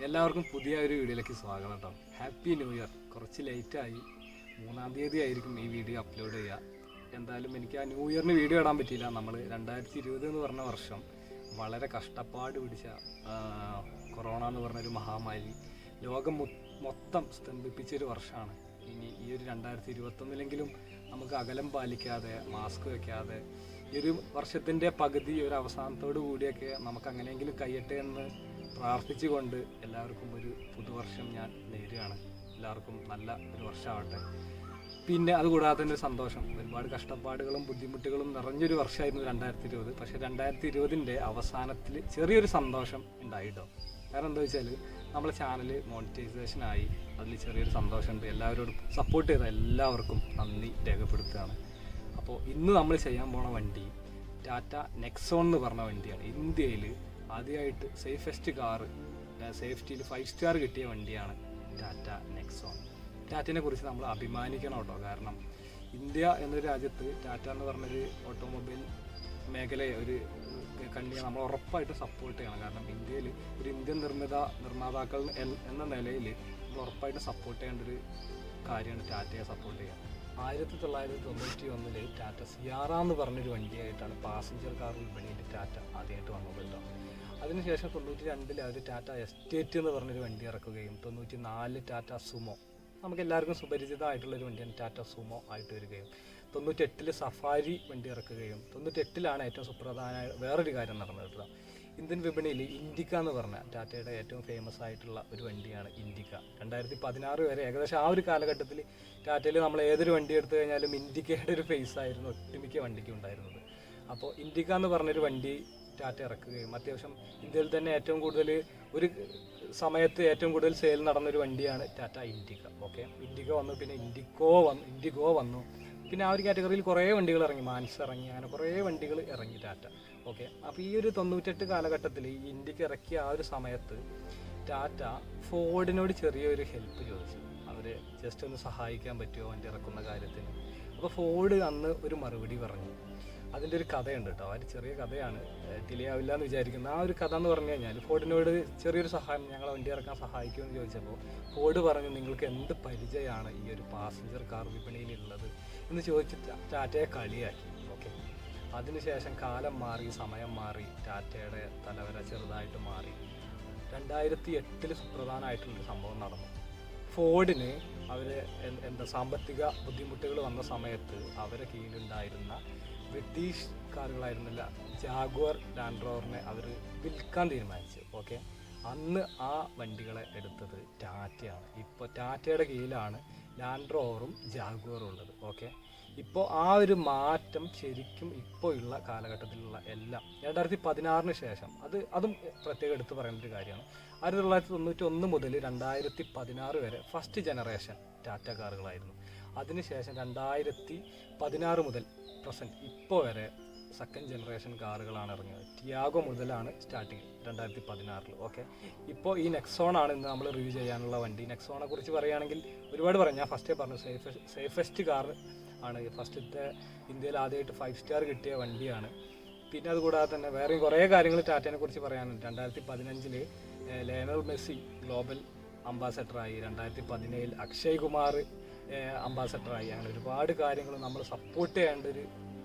എല്ലാവർക്കും പുതിയ ഒരു വീഡിയോയിലേക്ക് സ്വാഗതം കേട്ടോ. Happy new year. കുറച്ച് ലേറ്റായി, 3-ാം തീയതി ആയിരിക്കും ഈ വീഡിയോ അപ്ലോഡ് ചെയ്യുക. എന്തായാലും എനിക്ക് ആ ന്യൂ ഇയറിന് വീഡിയോ ഇടാൻ പറ്റിയില്ല. നമ്മൾ 2020 എന്ന് പറഞ്ഞ വർഷം വളരെ കഷ്ടപ്പാട് പിടിച്ച കൊറോണ എന്ന് പറഞ്ഞൊരു മഹാമാരി ലോകം മൊത്തം സ്തംഭിപ്പിച്ചൊരു വർഷമാണ്. ഇനി ഈ ഒരു 2021 നമുക്ക് അകലം പാലിക്കാതെ, മാസ്ക് വയ്ക്കാതെ ഈ ഒരു വർഷത്തിൻ്റെ പകുതി ഒരു അവസാനത്തോടു കൂടിയൊക്കെ നമുക്ക് അങ്ങനെയെങ്കിലും കഴിയട്ടെ എന്ന് പ്രാർത്ഥിച്ചുകൊണ്ട് എല്ലാവർക്കും ഒരു പുതുവർഷം ഞാൻ നേരുകയാണ്. എല്ലാവർക്കും നല്ല ഒരു വർഷമാവട്ടെ. പിന്നെ അതുകൂടാതെ തന്നെ ഒരു സന്തോഷം. ഒരുപാട് കഷ്ടപ്പാടുകളും ബുദ്ധിമുട്ടുകളും നിറഞ്ഞൊരു വർഷമായിരുന്നു 2020. പക്ഷേ 2020 അവസാനത്തിൽ ചെറിയൊരു സന്തോഷം ഉണ്ടായിട്ടോ. കാരണം എന്താ വെച്ചാൽ നമ്മളെ ചാനൽ മോണിറ്റൈസേഷനായി. അതിൽ ചെറിയൊരു സന്തോഷമുണ്ട്. എല്ലാവരോടും സപ്പോർട്ട് ചെയ്ത എല്ലാവർക്കും നന്ദി രേഖപ്പെടുത്തുകയാണ്. അപ്പോൾ ഇന്ന് നമ്മൾ ചെയ്യാൻ പോണ വണ്ടി ടാറ്റ നെക്സോൺ എന്ന് പറഞ്ഞ വണ്ടിയാണ്. ഇന്ത്യയിൽ ആദ്യമായിട്ട് സേഫസ്റ്റ് കാറ്, സേഫ്റ്റിയിൽ 5 സ്റ്റാർ കിട്ടിയ വണ്ടിയാണ് ടാറ്റ നെക്സോൺ. ടാറ്റയെ കുറിച്ച് നമ്മൾ അഭിമാനിക്കണം കേട്ടോ. കാരണം ഇന്ത്യ എന്നൊരു രാജ്യത്ത് ടാറ്റ എന്ന് പറഞ്ഞൊരു ഓട്ടോമൊബൈൽ മേഖലയെ ഒരു കണ്ടിയെ നമ്മൾ ഉറപ്പായിട്ട് സപ്പോർട്ട് ചെയ്യണം. കാരണം ഇന്ത്യയിൽ ഒരു ഇന്ത്യൻ നിർമ്മാതാക്കൾ എന്ന നിലയിൽ നമ്മൾ ഉറപ്പായിട്ട് സപ്പോർട്ട് ചെയ്യേണ്ട ഒരു കാര്യമാണ് ടാറ്റയെ സപ്പോർട്ട് ചെയ്യുക. 1991 ടാറ്റ സിയാറ എന്ന് പറഞ്ഞൊരു വണ്ടിയായിട്ടാണ് പാസഞ്ചർ കാർ വിപണിയിൽ ടാറ്റ ആദ്യമായിട്ട് വന്നത് കേട്ടോ. അതിനുശേഷം 92 അവർ ടാറ്റ എസ്റ്റേറ്റ് എന്ന് പറഞ്ഞൊരു വണ്ടി ഇറക്കുകയും 94 ടാറ്റ സുമോ, നമുക്ക് എല്ലാവർക്കും സുപരിചിതമായിട്ടുള്ളൊരു വണ്ടിയാണ് ടാറ്റ സുമോ ആയിട്ട് വരികയും 98 സഫാരി വണ്ടി ഇറക്കുകയും 98 ഏറ്റവും സുപ്രധാനമായ വേറൊരു കാര്യം നടന്നത് കേട്ടോ. ഇന്ത്യൻ വിപണിയിൽ ഇൻഡിക്ക എന്ന് പറഞ്ഞ ടാറ്റയുടെ ഏറ്റവും ഫേമസ് ആയിട്ടുള്ള ഒരു വണ്ടിയാണ് ഇൻഡിക്ക. 2016 വരെ ഏകദേശം ആ ഒരു കാലഘട്ടത്തിൽ ടാറ്റയിൽ നമ്മൾ ഏതൊരു വണ്ടി എടുത്തു കഴിഞ്ഞാലും ഇൻഡിക്കയുടെ ഒരു ഫേസ് ആയിരുന്നു ഒട്ടുമിക്ക വണ്ടിക്ക് ഉണ്ടായിരുന്നത്. അപ്പോൾ ഇൻഡിക്ക എന്ന് പറഞ്ഞൊരു വണ്ടി ടാറ്റ ഇറക്കുകയും അത്യാവശ്യം ഇന്ത്യയിൽ തന്നെ ഏറ്റവും കൂടുതൽ ഒരു സമയത്ത് ഏറ്റവും കൂടുതൽ സെയിൽ നടന്നൊരു വണ്ടിയാണ് ടാറ്റ ഇൻഡിക്ക. ഓക്കെ, ഇൻഡിക്ക വന്നു, പിന്നെ ഇൻഡിഗോ വന്നു, പിന്നെ ആ ഒരു കാറ്റഗറിയിൽ കുറേ വണ്ടികൾ ഇറങ്ങി, മാൻസ് ഇറങ്ങി, അങ്ങനെ കുറേ വണ്ടികൾ ഇറങ്ങി ടാറ്റ. ഓക്കെ, അപ്പോൾ ഈ ഒരു 98 കാലഘട്ടത്തിൽ ഈ ഇൻഡിക്ക ഇറക്കിയ ആ ഒരു സമയത്ത് ടാറ്റ ഫോർഡിനോട് ചെറിയൊരു ഹെൽപ്പ് ചോദിച്ചു. അവർ ജസ്റ്റ് ഒന്ന് സഹായിക്കാൻ പറ്റുമോ വണ്ടി ഇറക്കുന്ന കാര്യത്തിന്. അപ്പോൾ ഫോർഡ് അന്ന് ഒരു മറുപടി പറഞ്ഞു. അതിൻ്റെ ഒരു കഥയുണ്ട് കേട്ടോ. ഒരു ചെറിയ കഥയാണ്, ഡിലേ ആവില്ല എന്ന് വിചാരിക്കുന്നത്. ആ ഒരു കഥ എന്ന് പറഞ്ഞു കഴിഞ്ഞാൽ ഫോർഡിനോട് ചെറിയൊരു സഹായം, ഞങ്ങളെ വണ്ടി ഇറക്കാൻ സഹായിക്കുമെന്ന് ചോദിച്ചപ്പോൾ ഫോർഡ് പറഞ്ഞു, നിങ്ങൾക്ക് എന്ത് പരിചയമാണ് ഈ ഒരു പാസഞ്ചർ കാർ വിപണിയിലുള്ളത് എന്ന് ചോദിച്ചിട്ട് ടാറ്റയെ കളിയാക്കി. ഓക്കെ, അതിനുശേഷം കാലം മാറി, സമയം മാറി, ടാറ്റയുടെ തലവര ചെറുതായിട്ട് മാറി. 2008 സുപ്രധാനമായിട്ടുള്ളൊരു സംഭവം നടന്നു. ഫോർഡിന് അവർ സാമ്പത്തിക ബുദ്ധിമുട്ടുകൾ വന്ന സമയത്ത് അവരെ കീഴിലുണ്ടായിരുന്ന ബ്രിട്ടീഷ് കാറുകളായിരുന്നില്ല ജാഗ്വർ, ലാൻഡ് റോവറിനെ അവർ വിൽക്കാൻ തീരുമാനിച്ചു. ഓക്കെ, അന്ന് ആ വണ്ടികളെ എടുത്തത് ടാറ്റയാണ്. ഇപ്പോൾ ടാറ്റയുടെ കീഴിലാണ് ലാൻഡ് റോവറും ജാഗ്വറും ഉള്ളത്. ഓക്കെ, ഇപ്പോൾ ആ ഒരു മാറ്റം ശരിക്കും ഇപ്പോൾ ഉള്ള കാലഘട്ടത്തിലുള്ള എല്ലാം 2016 ശേഷം അതും പ്രത്യേകം എടുത്ത് പറയേണ്ട ഒരു കാര്യമാണ്. 1991 മുതൽ 2016 വരെ ഫസ്റ്റ് ജനറേഷൻ ടാറ്റ കാറുകളായിരുന്നു. അതിനുശേഷം 2016 മുതൽ പ്രസൻറ്റ് ഇപ്പോൾ വരെ സെക്കൻഡ് ജനറേഷൻ കാറുകളാണ് ഇറങ്ങിയത്. ടിയാഗോ മുതലാണ് സ്റ്റാർട്ടിങ് 2016. ഓക്കെ, ഇപ്പോൾ ഈ നെക്സോണാണ് ഇന്ന് നമ്മൾ റിവ്യൂ ചെയ്യാനുള്ള വണ്ടി. നെക്സോണെ കുറിച്ച് പറയുകയാണെങ്കിൽ ഒരുപാട് പറയാം. ഞാൻ ഫസ്റ്റേ പറഞ്ഞു, സേഫസ്റ്റ് കാർ ആണ്. ഫസ്റ്റത്തെ ഇന്ത്യയിൽ ആദ്യമായിട്ട് 5 സ്റ്റാർ കിട്ടിയ വണ്ടിയാണ്. പിന്നെ അതുകൂടാതെ തന്നെ വേറെയും കുറേ കാര്യങ്ങൾ ടാറ്റയെ കുറിച്ച് പറയാനുണ്ട്. 2015 ലയണൽ മെസ്സി ഗ്ലോബൽ അംബാസഡറായി. 2017 അക്ഷയ് കുമാർ അംബാസഡറായി. അങ്ങനെ ഒരുപാട് കാര്യങ്ങൾ നമ്മൾ സപ്പോർട്ട് ചെയ്യേണ്ട ഒരു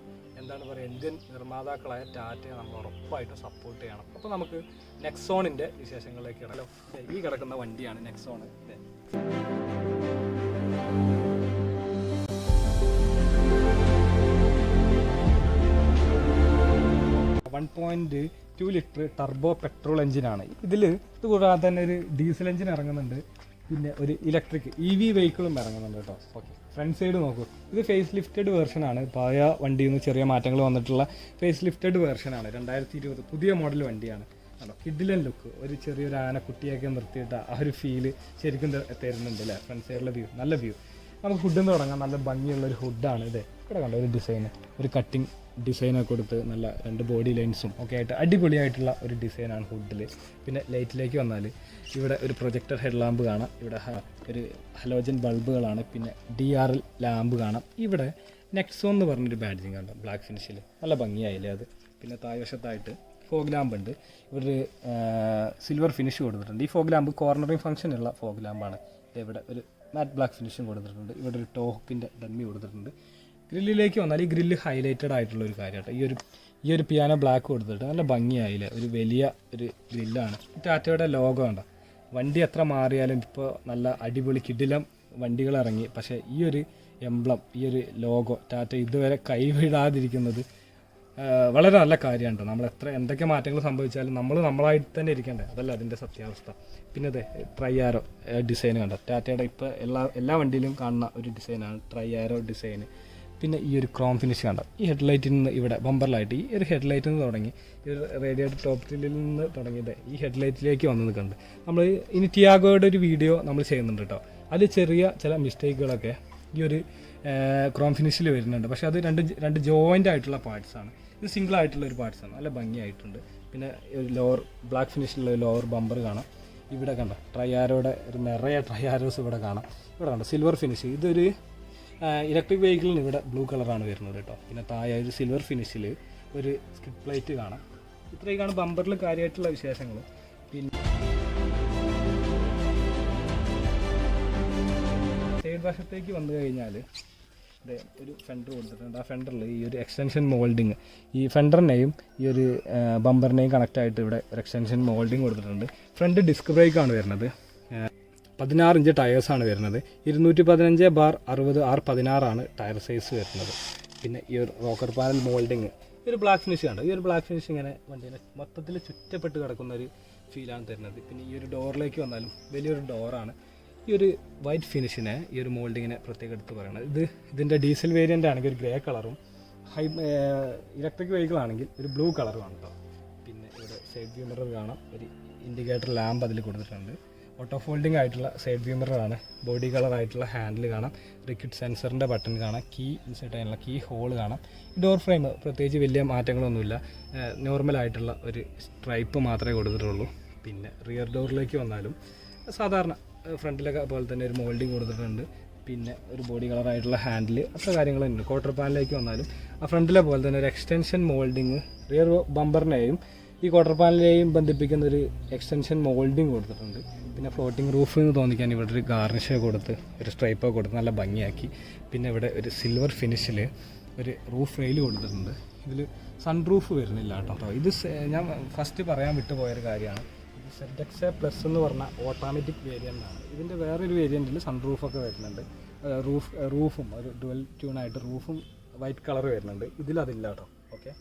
എന്താണ് പറയുക, ഇന്ത്യൻ നിർമ്മാതാക്കളായ ടാറ്റയെ നമ്മൾ ഉറപ്പായിട്ടും സപ്പോർട്ട് ചെയ്യണം. അപ്പോൾ നമുക്ക് നെക്സോണിൻ്റെ വിശേഷങ്ങളിലേക്ക് ഇടാം. ഈ കിടക്കുന്ന വണ്ടിയാണ് നെക്സോൺ. 1.2 ലിറ്റർ ടർബോ പെട്രോൾ എഞ്ചിനാണ്. ഇത് കൂടാതെ തന്നെ ഒരു ഡീസൽ എഞ്ചിൻ ഇറങ്ങുന്നുണ്ട്. പിന്നെ ഒരു ഇലക്ട്രിക് EV വെഹിക്കിളും ഇറങ്ങുന്നുണ്ട് കേട്ടോ. ഓക്കെ, ഫ്രണ്ട് സൈഡ് നോക്കൂ. ഇത് ഫേസ് ലിഫ്റ്റഡ് വേർഷനാണ്. പഴയ വണ്ടിയിൽ നിന്ന് ചെറിയ മാറ്റങ്ങൾ വന്നിട്ടുള്ള ഫേസ് ലിഫ്റ്റഡ് വേർഷനാണ്. 2020 പുതിയ മോഡൽ വണ്ടിയാണ് കേട്ടോ. കിഡിലൻ ലുക്ക്, ഒരു ചെറിയൊരു ആനക്കുട്ടിയൊക്കെ നിർത്തിയിട്ട് ആ ഒരു ഫീല് ശരിക്കും തരുന്നുണ്ട് അല്ലേ. ഫ്രണ്ട് സൈഡിലെ വ്യൂ, നല്ല വ്യൂ. നമുക്ക് ഹുഡിൽ നിന്ന് തുടങ്ങാം. നല്ല ഭംഗിയുള്ളൊരു ഹുഡാണ് ഇത്. ഇവിടെ കണ്ടോ ഒരു ഡിസൈൻ, ഒരു കട്ടിങ് ഡിസൈനൊക്കെ കൊടുത്ത് നല്ല 2 ബോഡി ലൈൻസും ഒക്കെ ആയിട്ട് അടിപൊളിയായിട്ടുള്ള ഒരു ഡിസൈനാണ് ഹുഡിൽ. പിന്നെ ലൈറ്റിലേക്ക് വന്നാൽ ഇവിടെ ഒരു പ്രൊജക്ടർ ഹെഡ് ലാമ്പ് കാണാം. ഇവിടെ ഒരു ഹലോജൻ ബൾബുകളാണ്. പിന്നെ DRL ലാമ്പ് കാണാം. ഇവിടെ നെക്സോൺ എന്ന് പറഞ്ഞൊരു ബാഡ്ജിങ് കണ്ടോ, ബ്ലാക്ക് ഫിനിഷിൽ നല്ല ഭംഗിയായില്ലേ അത്. പിന്നെ താഴ്വശത്തായിട്ട് ഫോഗ് ലാമ്പ് ഉണ്ട്. ഇവിടെ സിൽവർ ഫിനിഷ് കൊടുത്തിട്ടുണ്ട്. ഈ ഫോഗ് ലാമ്പ് കോർണറിങ് ഫംഗ്ഷനുള്ള ഫോഗ് ലാമ്പാണ്. ഇവിടെ ഒരു മാറ്റ് ബ്ലാക്ക് ഫിനിഷും കൊടുത്തിട്ടുണ്ട്. ഇവിടെ ഒരു ടോപ്പിൻ്റെ ഡമ്മി കൊടുത്തിട്ടുണ്ട്. ഗ്രില്ലിലേക്ക് വന്നാൽ ഈ ഗ്രില്ല് ഹൈലൈറ്റഡ് ആയിട്ടുള്ള ഒരു കാര്യമായിട്ട് ഈ ഒരു പിയാനോ ബ്ലാക്ക് കൊടുത്തിട്ട് നല്ല ഭംഗിയായില്ലേ, ഒരു വലിയ ഒരു ഗ്രില്ലാണ്. ടാറ്റയുടെ ലോഗോ ഉണ്ട്. വണ്ടി എത്ര മാറിയാലും ഇപ്പോൾ നല്ല അടിപൊളി കിടിലം വണ്ടികൾ ഇറങ്ങി, പക്ഷേ ഈ ഒരു എംബ്ലം, ഈ ഒരു ലോഗോ ടാറ്റ ഇതുവരെ കൈവിടാതിരിക്കുന്നത് വളരെ നല്ല കാര്യമാണ്. നമ്മൾ എന്തൊക്കെ മാറ്റങ്ങൾ സംഭവിച്ചാലും നമ്മളായിട്ട് തന്നെ ഇരിക്കേണ്ടത്, അതല്ല അതിൻ്റെ സത്യാവസ്ഥ. പിന്നെ അതെ ട്രൈ ആരോ ഡിസൈൻ കണ്ട ടാറ്റയുടെ ഇപ്പോൾ എല്ലാ വണ്ടിയിലും കാണുന്ന ഒരു ഡിസൈനാണ് ട്രൈ ആരോ ഡിസൈന്. പിന്നെ ഈ ഒരു ക്രോം ഫിനിഷ് കണ്ട ഈ ഹെഡ്ലൈറ്റിൽ നിന്ന് ഇവിടെ ബമ്പറിലായിട്ട് ഈ ഒരു ഹെഡ്ലൈറ്റിൽ നിന്ന് തുടങ്ങി ഈ ഒരു റേഡിയേറ്റർ ടോപ്പിൽ നിന്ന് തുടങ്ങിയത് ഈ ഹെഡ്ലൈറ്റിലേക്ക് വന്ന് നിൽക്കുന്നുണ്ട്. നമ്മൾ ഇനി ടിയാഗോയുടെ ഒരു വീഡിയോ നമ്മൾ ചെയ്യുന്നുണ്ട് കേട്ടോ. അതിൽ ചെറിയ ചില മിസ്റ്റേക്കുകളൊക്കെ ഈ ഒരു ക്രോം ഫിനിഷിൽ വരുന്നുണ്ട്. പക്ഷേ അത് രണ്ട് ജോയിൻ്റ് ആയിട്ടുള്ള പാർട്സാണ്. ഇത് സിംഗിൾ ആയിട്ടുള്ള ഒരു പാർട്സാണ്, നല്ല ഭംഗിയായിട്ടുണ്ട്. പിന്നെ ഒരു ലോവർ ബ്ലാക്ക് ഫിനിഷിലുള്ള ലോവർ ബമ്പർ കാണാം. ഇവിടെ കണ്ട ട്രൈ ആരോയുടെ ഒരു നിറയെ ട്രൈ ആരോസ് ഇവിടെ കാണാം. ഇവിടെ കണ്ട സിൽവർ ഫിനിഷ്, ഇതൊരു ഇലക്ട്രിക് വെഹിക്കിളിന് ഇവിടെ ബ്ലൂ കളറാണ് വരുന്നത് കേട്ടോ. പിന്നെ താഴെ ഒരു സിൽവർ ഫിനിഷിൽ ഒരു സ്കിഡ് പ്ലേറ്റ് കാണാം. ഇത്രയൊക്കെയാണ് ബമ്പറിൽ കാര്യമായിട്ടുള്ള വിശേഷങ്ങൾ. പിന്നെ സൈഡ് വശത്തേക്ക് വന്നു കഴിഞ്ഞാൽ ഒരു ഫെൻഡർ കൊടുത്തിട്ടുണ്ട്. ആ ഫെൻഡറിൽ ഈ ഒരു എക്സ്റ്റൻഷൻ മോൾഡിങ്, ഈ ഫെൻഡറിനെയും ഈ ഒരു ബമ്പറിനെയും കണക്റ്റായിട്ട് ഇവിടെ ഒരു എക്സ്റ്റൻഷൻ മോൾഡിങ് കൊടുത്തിട്ടുണ്ട്. ഫ്രണ്ട് ഡിസ്ക് ബ്രേക്കാണ് വരുന്നത്. 16 ഇഞ്ച് ടയേഴ്സാണ് വരുന്നത്. 215/60 R16 ടയർ സൈസ് വരുന്നത്. പിന്നെ ഈ ഒരു റോക്കർ പാനൽ മോൾഡിങ്, ഈ ഒരു ബ്ലാക്ക് ഫിനിഷ് കണ്ടോ. ഈ ഒരു ബ്ലാക്ക് ഫിനിഷ് ഇങ്ങനെ വണ്ടീനെ മൊത്തത്തിൽ ചുറ്റപ്പെട്ട് കിടക്കുന്ന ഒരു ഫീലാണ് തരുന്നത്. പിന്നെ ഈ ഒരു ഡോറിലേക്ക് വന്നാലും വലിയൊരു ഡോറാണ്. ഈ ഒരു വൈറ്റ് ഫിനിഷിനെ, ഈ ഒരു മോൾഡിങ്ങിനെ പ്രത്യേകം എടുത്ത് പറയുന്നത്. ഇതിൻ്റെ ഡീസൽ വേരിയൻ്റ് ആണെങ്കിൽ ഒരു ഗ്രേ കളറും, ഇലക്ട്രിക് വെഹിക്കിൾ ആണെങ്കിൽ ഒരു ബ്ലൂ കളറുമാണ് കേട്ടോ. പിന്നെ ഇവിടെ സൈഡ് വ്യൂ മിറർ കാണാം. ഒരു ഇൻഡിക്കേറ്റർ ലാമ്പ് അതിൽ കൊടുത്തിട്ടുണ്ട്. ഓട്ടോ ഫോൾഡിംഗ് ആയിട്ടുള്ള സൈഡ് വ്യൂ മിററാണ്. ബോഡി കളറായിട്ടുള്ള ഹാൻഡിൽ കാണാം. റിക്വിഡ് സെൻസറിൻ്റെ ബട്ടൺ കാണാം. കീ ഇൻസേർട്ട് ചെയ്യാനുള്ള കീ ഹോൾ കാണാം. ഡോർ ഫ്രെയിം പ്രത്യേകിച്ച് വലിയ മാറ്റങ്ങളൊന്നുമില്ല, നോർമലായിട്ടുള്ള ഒരു സ്ട്രൈപ്പ് മാത്രമേ കൊടുത്തിട്ടുള്ളൂ. പിന്നെ റിയർ ഡോറിലേക്ക് വന്നാലും സാധാരണ ഫ്രണ്ടിലൊക്കെ പോലെ തന്നെ ഒരു മോൾഡിങ് കൊടുത്തിട്ടുണ്ട്. പിന്നെ ഒരു ബോഡി കളറായിട്ടുള്ള ഹാൻഡിൽ, അത്ര കാര്യങ്ങളുണ്ട്. ക്വാർട്ടർ പാനലിലേക്ക് വന്നാലും ആ ഫ്രണ്ടിലെ പോലെ തന്നെ ഒരു എക്സ്റ്റൻഷൻ മോൾഡിങ് റിയർ ബമ്പറിനെയും ഈ ക്വാർട്ടർ പാനലിനെയും ബന്ധിപ്പിക്കുന്ന ഒരു എക്സ്റ്റൻഷൻ മോൾഡിങ് കൊടുത്തിട്ടുണ്ട്. പിന്നെ ഫ്ലോട്ടിംഗ് റൂഫ് എന്ന് തോന്നിക്കാൻ ഇവിടെ ഒരു ഗാർണിഷ് കൊടുത്ത് ഒരു സ്ട്രൈപ്പ് കൊടുത്ത് നല്ല ഭംഗിയാക്കി. പിന്നെ ഇവിടെ ഒരു സിൽവർ ഫിനിഷിൽ ഒരു റൂഫ് റെയിൽ കൊടുത്തിട്ടുണ്ട്. ഇതിൽ സൺ റൂഫ് വരുന്നില്ല കേട്ടോ. ഇത് ഞാൻ ഫസ്റ്റ് പറയാൻ വിട്ടുപോയൊരു കാര്യമാണ്. ZX പ്ലസ് എന്ന് പറഞ്ഞ ഓട്ടോമാറ്റിക് വേരിയൻ്റ് ആണ്. ഇതിൻ്റെ വേറൊരു വേരിയൻറ്റിൽ സൺ റൂഫൊക്കെ വരുന്നുണ്ട്. റൂഫും ഒരു ഡുവൽ ട്യൂണായിട്ട് റൂഫും വൈറ്റ് കളർ വരുന്നുണ്ട്. ഇതിലതില്ല കേട്ടോ. ഓക്കെ,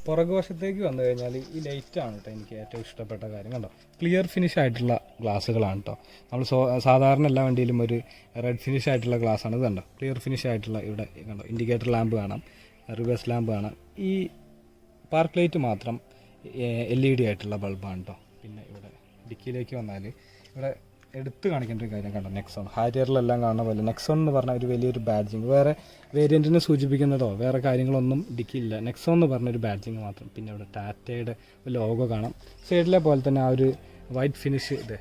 പുറകുവശത്തേക്ക് വന്നു കഴിഞ്ഞാൽ ഈ ലൈറ്റാണ് കേട്ടോ എനിക്ക് ഏറ്റവും ഇഷ്ടപ്പെട്ട കാര്യം. കണ്ടോ, ക്ലിയർ ഫിനിഷ് ആയിട്ടുള്ള ഗ്ലാസ്സുകളാണ് കേട്ടോ. നമ്മൾ സാധാരണ എല്ലാ വണ്ടിയിലും ഒരു റെഡ് ഫിനിഷ് ആയിട്ടുള്ള ഗ്ലാസ്സാണ്. ഇത് കണ്ടോ, ക്ലിയർ ഫിനിഷ് ആയിട്ടുള്ള ഇവിടെ കണ്ടോ ഇൻഡിക്കേറ്റർ ലാമ്പ് കാണാം, റിവേഴ്സ് ലാമ്പ് കാണാം. ഈ പാർക്ക് ലൈറ്റ് മാത്രം LED ആയിട്ടുള്ള ബൾബാണ് കേട്ടോ. പിന്നെ ഇവിടെ ഡിക്കിയിലേക്ക് വന്നാൽ ഇവിടെ എടുത്ത് കാണിക്കേണ്ട ഒരു കാര്യം കണ്ടോ, നെക്സോൺ. ഹാരിയറിലെല്ലാം കാണുന്ന പോലെ നെക്സോൺ എന്ന് പറഞ്ഞാൽ ഒരു വലിയൊരു ബാഡ്ജിങ്, വേറെ വേരിയൻറ്റിനെ സൂചിപ്പിക്കുന്നതോ വേറെ കാര്യങ്ങളൊന്നും ഡിക്കിയില്ല. നെക്സോൺ എന്ന് പറഞ്ഞൊരു ബാഡ്ജിങ് മാത്രം. പിന്നെ ഇവിടെ ടാറ്റയുടെ ലോഗോ കാണാം. സൈഡിലെ പോലെ തന്നെ ആ ഒരു വൈറ്റ് ഫിനിഷ് ഇത്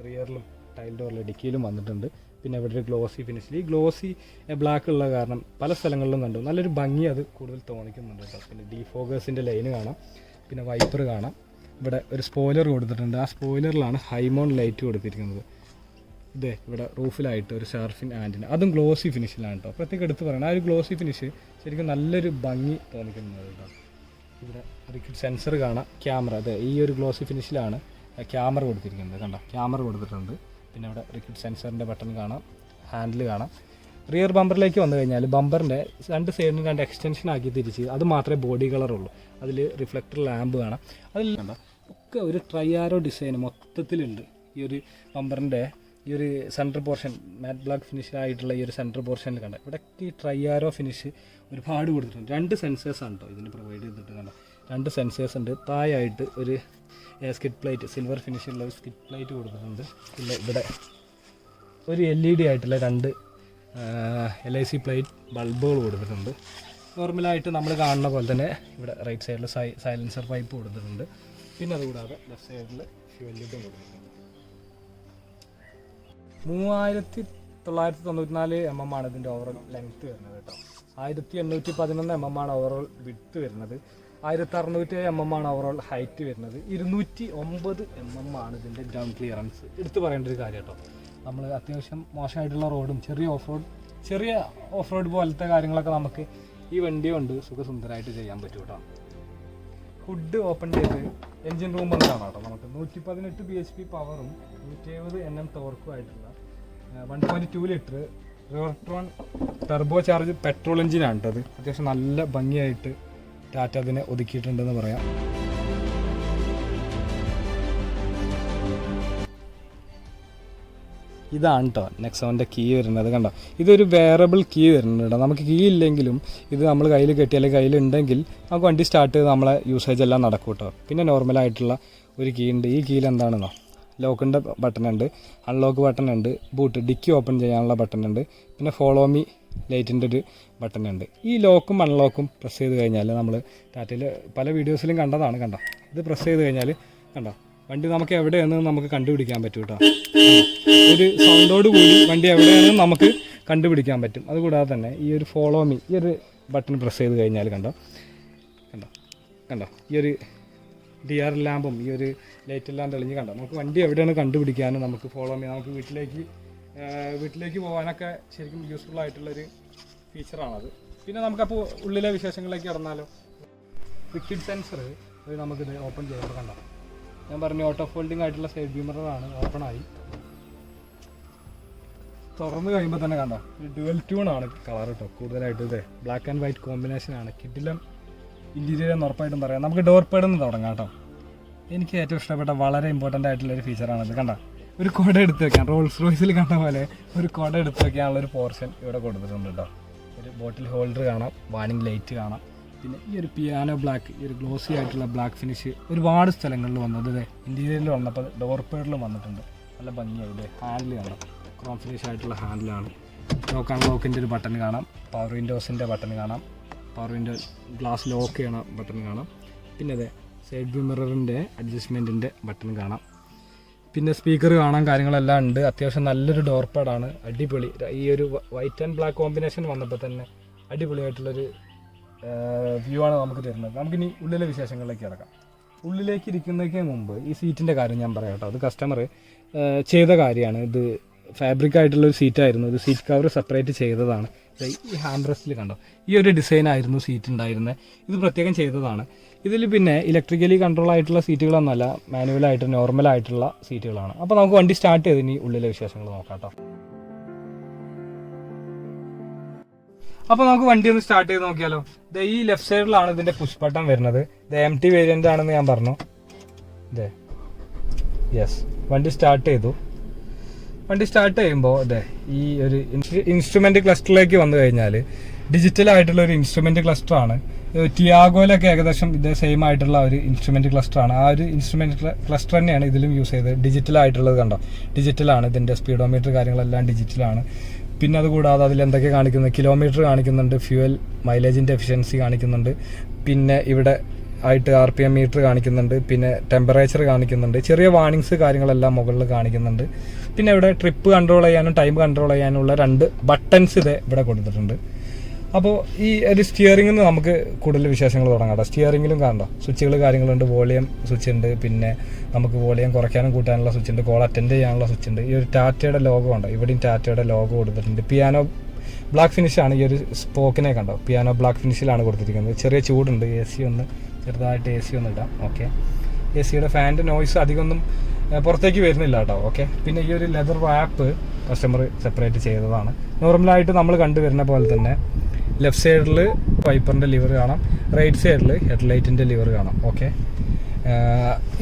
റിയറിലും ടൈൽ ഡോറിലും ഡിക്കിയിലും വന്നിട്ടുണ്ട്. പിന്നെ ഇവിടെ ഒരു ഗ്ലോസി ഫിനിഷിൽ ഈ ഗ്ലോസി ബ്ലാക്ക് ഉള്ള കാരണം പല സ്ഥലങ്ങളിലും കണ്ടു നല്ലൊരു ഭംഗി അത് കൂടുതൽ തോന്നിക്കുന്നുണ്ട് കേട്ടോ. പിന്നെ ഡീഫോഗേഴ്സിൻ്റെ ലൈന് കാണാം. പിന്നെ വൈപ്പർ കാണാം. ഇവിടെ ഒരു സ്പോയിലർ കൊടുത്തിട്ടുണ്ട്. ആ സ്പോയിലറിലാണ് ഹൈമോൺ ലൈറ്റ് കൊടുത്തിരിക്കുന്നത്. ഇതേ ഇവിടെ റൂഫിലായിട്ട് ഒരു ഷാർഫിൻ ആൻറ്റിന, അതും ഗ്ലോസി ഫിനിഷിലാണ് കേട്ടോ. പ്രത്യേകം എടുത്ത് പറയണം, ആ ഒരു ഗ്ലോസി ഫിനിഷ് ശരിക്കും നല്ലൊരു ഭംഗി തോന്നിക്കുന്നത് കേട്ടോ. ഇവിടെ റിക്വിഡ് സെൻസർ കാണാം. ക്യാമറ, അതെ ഈ ഒരു ഗ്ലോസി ഫിനിഷിലാണ് ക്യാമറ കൊടുത്തിരിക്കുന്നത്. കണ്ടോ, ക്യാമറ കൊടുത്തിട്ടുണ്ട്. പിന്നെ ഇവിടെ റിക്വിഡ് സെൻസറിൻ്റെ ബട്ടൺ കാണാം, ഹാൻഡിൽ കാണാം. റിയർ ബമ്പറിലേക്ക് വന്നു കഴിഞ്ഞാൽ ബമ്പറിൻ്റെ രണ്ട് സൈഡിനും രണ്ട് എക്സ്റ്റൻഷൻ ആക്കി തിരിച്ച് അത് മാത്രമേ ബോഡി കളറുള്ളൂ. അതിൽ റിഫ്ലക്ടർ ലാമ്പ് കാണാം. അതിൽ കണ്ടോ ഒക്കെ ഒരു ട്രൈയാരോ ഡിസൈൻ മൊത്തത്തിലുണ്ട്. ഈ ഒരു ബമ്പറിൻ്റെ ഈ ഒരു സെൻറ്റർ പോർഷൻ മാറ്റ് ബ്ലാക്ക് ഫിനിഷിലായിട്ടുള്ള ഈ ഒരു സെൻറ്റർ പോർഷനിൽ കണ്ട ഇവിടെ ഈ ട്രൈയാരോ ഫിനിഷ് ഒരുപാട് കൊടുത്തിട്ടുണ്ട്. 2 സെൻസേഴ്സാണ് കേട്ടോ ഇതിന് പ്രൊവൈഡ് ചെയ്തിട്ട്. കണ്ട 2 സെൻസേഴ്സ് ഉണ്ട്. താഴായിട്ട് ഒരു സ്കിഡ് പ്ലേറ്റ്, സിൽവർ ഫിനിഷിലുള്ള ഒരു സ്കിഡ് പ്ലേറ്റ് കൊടുത്തിട്ടുണ്ട്. പിന്നെ ഇവിടെ ഒരു LED ആയിട്ടുള്ള 2 LIC പ്ലേറ്റ് ബൾബുകൾ കൊടുത്തിട്ടുണ്ട്. നോർമലായിട്ട് നമ്മൾ കാണുന്ന പോലെ തന്നെ ഇവിടെ റൈറ്റ് സൈഡിൽ സൈലൻസർ പൈപ്പ് കൊടുത്തിട്ടുണ്ട്. പിന്നെ അതുകൂടാതെ ലെഫ്റ്റ് സൈഡിൽ ഫ്യൂൽ ലിഡും കൊടുത്തിട്ടുണ്ട്. 994 mm ആണ് ഇതിൻ്റെ ഓവറോൾ ലെങ്ത്ത് വരുന്നത് കേട്ടോ. 1811 mm ആണ് ഓവറോൾ വിഡ്ത്ത് വരുന്നത്. 1607 mm ആണ് ഓവറോൾ ഹൈറ്റ് വരുന്നത്. 209 mm ആണ് ഇതിൻ്റെ ഗ്രൗണ്ട് ക്ലിയറൻസ്. എടുത്തു പറയേണ്ട ഒരു കാര്യം കേട്ടോ. നമ്മൾ അത്യാവശ്യം മോശമായിട്ടുള്ള റോഡും ചെറിയ ഓഫ് റോഡ് പോലത്തെ കാര്യങ്ങളൊക്കെ നമുക്ക് ഈ വണ്ടി കൊണ്ട് സുഖസുന്ദരമായിട്ട് ചെയ്യാൻ പറ്റും കേട്ടോ. ഹുഡ് ഓപ്പൺ ചെയ്ത് എൻജിൻ റൂം ഒന്ന് കാണാം കേട്ടോ. നമുക്ക് 118 bhp പവറും 170 Nm ടോർക്കും ആയിട്ടുള്ള 1.2 ലിറ്റർ റിവർട്രോൺ ടർബോ ചാർജ് പെട്രോൾ എഞ്ചിനാണ് കേട്ടോ. അത് അത്യാവശ്യം നല്ല ഭംഗിയായിട്ട് ടാറ്റ അതിനെ ഒതുക്കിയിട്ടുണ്ടെന്ന് പറയാം. ഇതാണ് കേട്ടോ നെക്സോൻ്റെ കീ വരുന്നത്. കണ്ടോ, ഇതൊരു വേറബിൾ കീ വരുന്നുണ്ട് കേട്ടോ. നമുക്ക് കീ ഇല്ലെങ്കിലും ഇത് നമ്മൾ കയ്യിൽ കെട്ടിയാൽ കയ്യിലുണ്ടെങ്കിൽ നമുക്ക് വണ്ടി സ്റ്റാർട്ട് ചെയ്ത് നമ്മളെ യൂസേജ് എല്ലാം നടക്കും കേട്ടോ. പിന്നെ നോർമലായിട്ടുള്ള ഒരു കീ ഉണ്ട്. ഈ കീയിൽ എന്താണെന്നോ ലോക്കിൻ്റെ ബട്ടൺ ഉണ്ട്, അൺലോക്ക് ബട്ടൺ ഉണ്ട്, ബൂട്ട് ഡിക്കി ഓപ്പൺ ചെയ്യാനുള്ള ബട്ടൺ ഉണ്ട്, പിന്നെ ഫോളോ മീ ലൈറ്റിൻ്റെ ഒരു ബട്ടൺ ഉണ്ട്. ഈ ലോക്കും അൺലോക്കും പ്രസ് ചെയ്ത് കഴിഞ്ഞാൽ നമ്മൾ ടാറ്റയിൽ പല വീഡിയോസിലും കണ്ടതാണ്. കണ്ടോ, ഇത് പ്രസ് ചെയ്ത് കഴിഞ്ഞാൽ കണ്ടോ വണ്ടി നമുക്ക് എവിടെയാണെന്ന് നമുക്ക് കണ്ടുപിടിക്കാൻ പറ്റും കേട്ടോ. ഒരു സൗണ്ടോട് കൂടി വണ്ടി എവിടെയാണെന്ന് നമുക്ക് കണ്ടുപിടിക്കാൻ പറ്റും. അതുകൂടാതെ തന്നെ ഈ ഒരു ഫോളോ മീ ഈ ഒരു ബട്ടൺ പ്രസ് ചെയ്ത് കഴിഞ്ഞാൽ കണ്ടോ ഈ ഒരു DR ലാമ്പും ഈ ഒരു ലൈറ്റ് എല്ലാം തെളിഞ്ഞ് കണ്ടോ നമുക്ക് വണ്ടി എവിടെയാണ് കണ്ടുപിടിക്കാനും നമുക്ക് ഫോളോ മീ നമുക്ക് വീട്ടിലേക്ക് പോകാനൊക്കെ ശരിക്കും യൂസ്ഫുൾ ആയിട്ടുള്ളൊരു ഫീച്ചറാണത്. പിന്നെ നമുക്കപ്പോൾ ഉള്ളിലെ വിശേഷങ്ങളിലേക്ക് കടന്നാലോ. ക്വിക്ക് സെൻസർ നമുക്കിത് ഓപ്പൺ ചെയ്യുമ്പോൾ കണ്ടോ ഞാൻ പറഞ്ഞു ഓട്ടോ ഫോൾഡിംഗ് ആയിട്ടുള്ള സൈഡ് വ്യൂ മിററാണ്. ഓപ്പണായി തുറന്ന് കഴിയുമ്പോൾ തന്നെ കണ്ടോ ഡുവൽ ട്യൂണാണ് കളർ കേട്ടോ. കൂടുതലായിട്ട് ഇത് ബ്ലാക്ക് ആൻഡ് വൈറ്റ് കോമ്പിനേഷനാണ്. കിഡിലും ഇൻറ്റീരിയർ എന്ന് ഉറപ്പായിട്ടും പറയാം. നമുക്ക് ഡോർ പേഡിൽ നിന്ന് തുടങ്ങാം കേട്ടോ. എനിക്ക് ഏറ്റവും ഇഷ്ടപ്പെട്ട വളരെ ഇമ്പോർട്ടൻ്റ് ആയിട്ടുള്ളൊരു ഫീച്ചറാണിത്. കണ്ടോ ഒരു കുട എടുത്ത് വെക്കാം. റോൾസ് റോയ്സിൽ കണ്ട പോലെ ഒരു കുട എടുത്ത് വെക്കാനുള്ളൊരു പോർഷൻ ഇവിടെ കൊടുത്തിട്ടുണ്ട് കേട്ടോ. ഒരു ബോട്ടിൽ ഹോൾഡർ കാണാം, വാർണിംഗ് ലൈറ്റ് കാണാം. പിന്നെ ഈ ഒരു പിയാനോ ബ്ലാക്ക് ഈ ഒരു ഗ്ലോസി ആയിട്ടുള്ള ബ്ലാക്ക് ഫിനിഷ് ഒരുപാട് സ്ഥലങ്ങളിൽ വന്നത് ഇൻറ്റീരിയറിൽ വന്നപ്പോൾ ഡോർ പേഡിൽ വന്നിട്ടുണ്ട്. നല്ല ഭംഗിയായിട്ട് ഹാൻഡിൽ കാണാം, ക്രോം ഫിനിഷ് ആയിട്ടുള്ള ഹാൻഡിലാണ്. ലോക്ക് ആൻഡ് ലോക്കിൻ്റെ ഒരു ബട്ടൺ കാണാം, പവർ വിൻഡോസിൻ്റെ ബട്ടൺ കാണാം, പവർ വിൻഡോ ഗ്ലാസ് ലോക്ക് ചെയ്യണ ബട്ടൺ കാണാം. പിന്നെ അതെ സൈഡ് വ്യൂ മിററിൻ്റെ അഡ്ജസ്റ്റ്മെൻറ്റിൻ്റെ ബട്ടൺ കാണാം. പിന്നെ സ്പീക്കർ കാണാൻ കാര്യങ്ങളെല്ലാം ഉണ്ട്. അത്യാവശ്യം നല്ലൊരു ഡോർ പാഡാണ്, അടിപൊളി. ഈ ഒരു വൈറ്റ് ആൻഡ് ബ്ലാക്ക് കോമ്പിനേഷൻ വന്നപ്പോൾ തന്നെ അടിപൊളിയായിട്ടുള്ളൊരു വ്യൂ ആണ് നമുക്ക് തരുന്നത്. നമുക്കിനി ഉള്ളിലെ വിശേഷങ്ങളിലേക്ക് കിടക്കാം. ഉള്ളിലേക്ക് ഇരിക്കുന്നതിന് മുമ്പ് ഈ സീറ്റിൻ്റെ കാര്യം ഞാൻ പറയാം കേട്ടോ. അത് കസ്റ്റമർ ചെയ്ത കാര്യമാണ്. ഇത് ഫാബ്രിക് ആയിട്ടുള്ളൊരു സീറ്റായിരുന്നു. ഇത് സീറ്റ് കവർ സെപ്പറേറ്റ് ചെയ്തതാണ്. ഈ ഹാൻഡ് റെസ്റ്റിൽ കണ്ടോ ഈ ഒരു ഡിസൈനായിരുന്നു സീറ്റ് ഉണ്ടായിരുന്നത്. ഇത് പ്രത്യേകം ചെയ്തതാണ്. ഇതിൽ പിന്നെ ഇലക്ട്രിക്കലി കൺട്രോൾ ആയിട്ടുള്ള സീറ്റുകളൊന്നുമല്ല, മാനുവലായിട്ട് നോർമലായിട്ടുള്ള സീറ്റുകളാണ്. അപ്പോൾ നമുക്ക് വണ്ടി സ്റ്റാർട്ട് ചെയ്ത് ഇനി ഉള്ളിലെ വിശേഷങ്ങൾ നോക്കാം കേട്ടോ. അപ്പോൾ നമുക്ക് വണ്ടി ഒന്ന് സ്റ്റാർട്ട് ചെയ്ത് നോക്കിയാലോ. ഈ ലെഫ്റ്റ് സൈഡിലാണ് ഇതിൻ്റെ പുഷ് ബട്ടൺ വരുന്നത്. ഇത് MT വേരിയൻ്റ് ആണെന്ന് ഞാൻ പറഞ്ഞു. യെസ്, വണ്ടി സ്റ്റാർട്ട് ചെയ്തു. വണ്ടി സ്റ്റാർട്ട് ചെയ്യുമ്പോൾ ഈ ഒരു ഇൻസ്ട്രുമെൻ്റ് ക്ലസ്റ്ററിലേക്ക് വന്നു കഴിഞ്ഞാൽ ഡിജിറ്റലായിട്ടുള്ള ഒരു ഇൻസ്ട്രുമെൻ്റ് ക്ലസ്റ്ററാണ്. ടിയാഗോയിലൊക്കെ ഏകദേശം ഇതേ സെയിം ആയിട്ടുള്ള ഒരു ഇൻസ്ട്രുമെൻ്റ് ക്ലസ്റ്ററാണ്. ആ ഒരു ഇൻസ്ട്രുമെൻ്റ് ക്ലസ്റ്റർ തന്നെയാണ് ഇതിലും യൂസ് ചെയ്തത്. ഡിജിറ്റലായിട്ടുള്ളത് കണ്ടോ, ഡിജിറ്റലാണ്. ഇതിൻ്റെ സ്പീഡോമീറ്റർ കാര്യങ്ങളെല്ലാം ഡിജിറ്റലാണ്. പിന്നെ അതുകൂടാതെ അതിൽ എന്തൊക്കെ കാണിക്കുന്നത്, കിലോമീറ്റർ കാണിക്കുന്നുണ്ട്, ഫ്യൂവൽ മൈലേജിൻ്റെ എഫിഷ്യൻസി കാണിക്കുന്നുണ്ട്, പിന്നെ ഇവിടെ ആയിട്ട് RPM മീറ്റർ കാണിക്കുന്നുണ്ട്, പിന്നെ ടെമ്പറേച്ചർ കാണിക്കുന്നുണ്ട്, ചെറിയ വാർണിങ്സ് കാര്യങ്ങളെല്ലാം മുകളിൽ കാണിക്കുന്നുണ്ട്. പിന്നെ ഇവിടെ ട്രിപ്പ് കൺട്രോൾ ചെയ്യാനും ടൈം കൺട്രോൾ ചെയ്യാനുള്ള 2 ബട്ടൺസ് ഇവിടെ കൊടുത്തിട്ടുണ്ട്. അപ്പോൾ ഈ ഒരു സ്റ്റിയറിംഗിൽ നിന്ന് നമുക്ക് കൂടുതൽ വിശേഷങ്ങൾ തുടങ്ങാം കേട്ടോ. സ്റ്റിയറിംഗിലും കാണണ്ടോ സ്വിച്ചുകൾ കാര്യങ്ങളുണ്ട്, വോളിയം സ്വിച്ച് ഉണ്ട്, പിന്നെ നമുക്ക് വോളിയം കുറയ്ക്കാനും കൂട്ടാനുള്ള സ്വിച്ച് ഉണ്ട്, കോൾ അറ്റൻഡ് ചെയ്യാനുള്ള സ്വിച്ച് ഉണ്ട്. ഈ ഒരു ടാറ്റയുടെ ലോഗോ ഉണ്ടോ, ഇവിടെയും ടാറ്റയുടെ ലോഗോ കൊടുത്തിട്ടുണ്ട്. പിയാനോ ബ്ലാക്ക് ഫിനിഷാണ്. ഈ ഒരു സ്പോക്കിനെ കണ്ടോ പിയാനോ ബ്ലാക്ക് ഫിനിഷിലാണ് കൊടുത്തിരിക്കുന്നത്. ചെറിയ ചൂടുണ്ട്. AC ഒന്ന് ചെറുതായിട്ട് AC ഒന്ന് ഇടാം. ഓക്കെ, ACയുടെ ഫാനിൻ്റെ നോയ്സ് അധികമൊന്നും പുറത്തേക്ക് വരുന്നില്ല കേട്ടോ. ഓക്കെ, പിന്നെ ഈ ഒരു ലെതർ റാപ്പ് കസ്റ്റമർ സെപ്പറേറ്റ് ചെയ്തതാണ്. നോർമലായിട്ട് നമ്മൾ കണ്ടുവരുന്ന പോലെ തന്നെ ലെഫ്റ്റ് സൈഡിൽ വൈപ്പറിൻ്റെ ലിവർ കാണാം, റൈറ്റ് സൈഡിൽ ഹെഡ്ലൈറ്റിൻ്റെ ലിവർ കാണാം. ഓക്കെ,